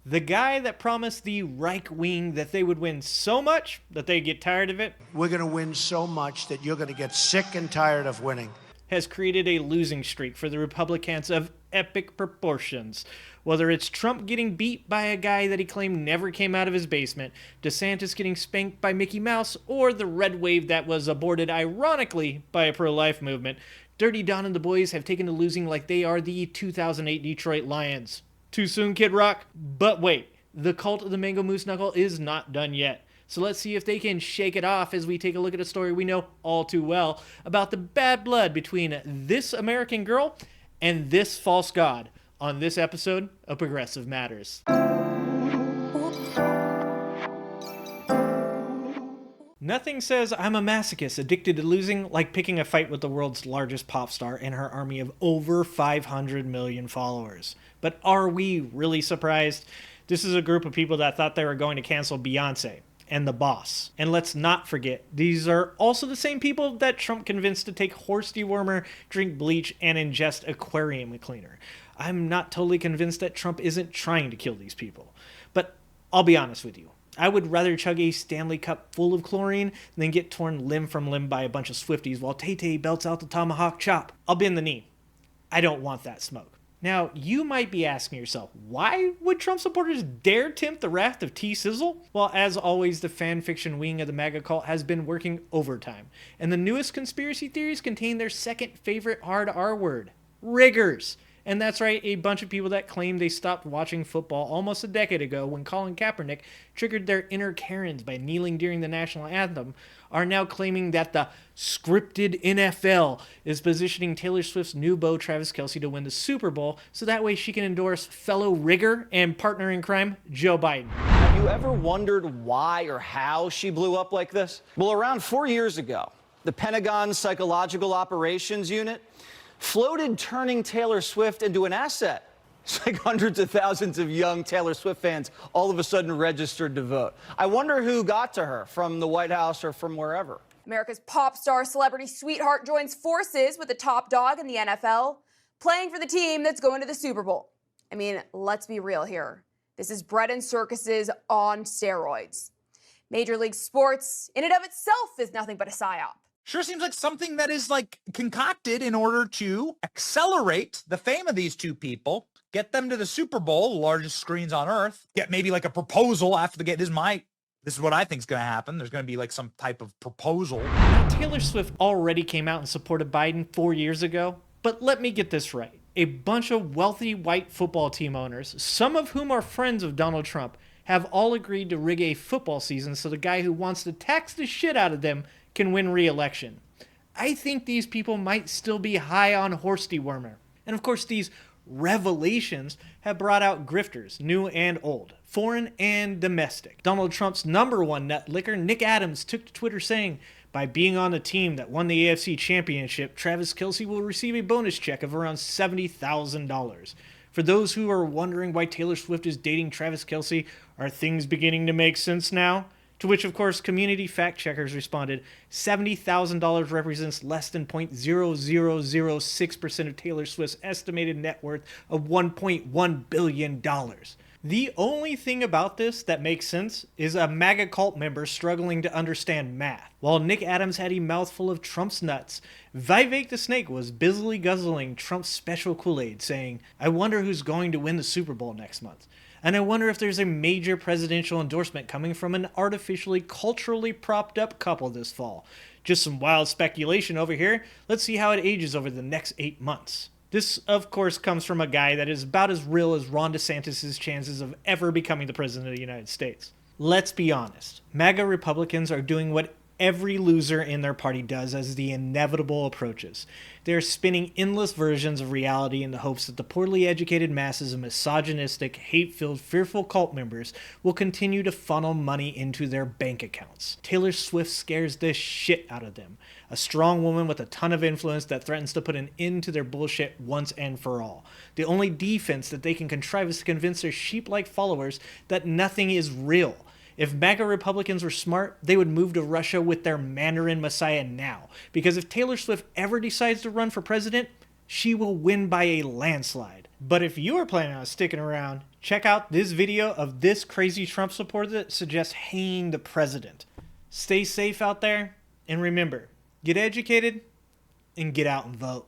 The guy that promised the Reich wing that they would win so much that they'd get tired of it. We're going to win so much that you're going to get sick and tired of winning. Has created a losing streak for the Republicans of epic proportions. Whether it's Trump getting beat by a guy that he claimed never came out of his basement, DeSantis getting spanked by Mickey Mouse, or the red wave that was aborted ironically by a pro-life movement, Dirty Don and the boys have taken to losing like they are the 2008 Detroit Lions. Too soon, Kid Rock? But wait, the cult of the Mango Moose Knuckle is not done yet. So let's see if they can shake it off as we take a look at a story we know all too well about the bad blood between this American girl and this false god on this episode of Progressive Matters. Nothing says I'm a masochist addicted to losing like picking a fight with the world's largest pop star and her army of over 500 million followers. But are we really surprised? This is a group of people that thought they were going to cancel Beyonce and the boss. And let's not forget, these are also the same people that Trump convinced to take horse dewormer, drink bleach, and ingest aquarium cleaner. I'm not totally convinced that Trump isn't trying to kill these people. But I'll be honest with you. I would rather chug a Stanley Cup full of chlorine than get torn limb from limb by a bunch of swifties while Tay-Tay belts out the tomahawk chop. I'll bend the knee. I don't want that smoke. Now, you might be asking yourself, why would Trump supporters dare tempt the wrath of T-Sizzle? Well, as always, the fan fiction wing of the MAGA cult has been working overtime. And the newest conspiracy theories contain their second favorite hard R word, riggers. And that's right, a bunch of people that claim they stopped watching football almost a decade ago when Colin Kaepernick triggered their inner Karens by kneeling during the national anthem are now claiming that the scripted NFL is positioning Taylor Swift's new beau Travis Kelce to win the Super Bowl so that way she can endorse fellow rigger and partner in crime Joe Biden. Have you ever wondered why or how she blew up like this? Well, around 4 years ago, the Pentagon's Psychological Operations Unit floated turning Taylor Swift into an asset. It's like hundreds of thousands of young Taylor Swift fans all of a sudden registered to vote. I wonder who got to her from the White House or from wherever. America's pop star celebrity sweetheart joins forces with the top dog in the NFL, playing for the team that's going to the Super Bowl. I mean, let's be real here. This is bread and circuses on steroids. Major League Sports, in and of itself, is nothing but a psyop. Sure seems like something that is like concocted in order to accelerate the fame of these two people, get them to the Super Bowl, the largest screens on earth, get maybe like a proposal after the game. This is what I think is going to happen. There's going to be like some type of proposal. Now, Taylor Swift already came out and supported Biden 4 years ago, but let me get this right. A bunch of wealthy white football team owners, some of whom are friends of Donald Trump, have all agreed to rig a football season so the guy who wants to tax the shit out of them can win re-election. I think these people might still be high on horse dewormer. And of course, these revelations have brought out grifters, new and old, foreign and domestic. Donald Trump's number one nut licker, Nick Adams, took to Twitter saying, by being on the team that won the AFC Championship, Travis Kelce will receive a bonus check of around $70,000. For those who are wondering why Taylor Swift is dating Travis Kelce, are things beginning to make sense now? To which, of course, community fact-checkers responded, $70,000 represents less than 0.0006% of Taylor Swift's estimated net worth of $1.1 billion. The only thing about this that makes sense is a MAGA cult member struggling to understand math. While Nick Adams had a mouthful of Trump's nuts, Vivek the Snake was busily guzzling Trump's special Kool-Aid, saying, I wonder who's going to win the Super Bowl next month. And I wonder if there's a major presidential endorsement coming from an artificially, culturally propped up couple this fall. Just some wild speculation over here. Let's see how it ages over the next 8 months. This, of course, comes from a guy that is about as real as Ron DeSantis' chances of ever becoming the president of the United States. Let's be honest. MAGA Republicans are doing what every loser in their party does as the inevitable approaches. They're spinning endless versions of reality in the hopes that the poorly educated masses of misogynistic, hate-filled, fearful cult members will continue to funnel money into their bank accounts. Taylor Swift scares the shit out of them. A strong woman with a ton of influence that threatens to put an end to their bullshit once and for all. The only defense that they can contrive is to convince their sheep-like followers that nothing is real. If MAGA Republicans were smart, they would move to Russia with their Mandarin Messiah now. Because if Taylor Swift ever decides to run for president, she will win by a landslide. But if you are planning on sticking around, check out this video of this crazy Trump supporter that suggests hanging the president. Stay safe out there, and remember, get educated and get out and vote.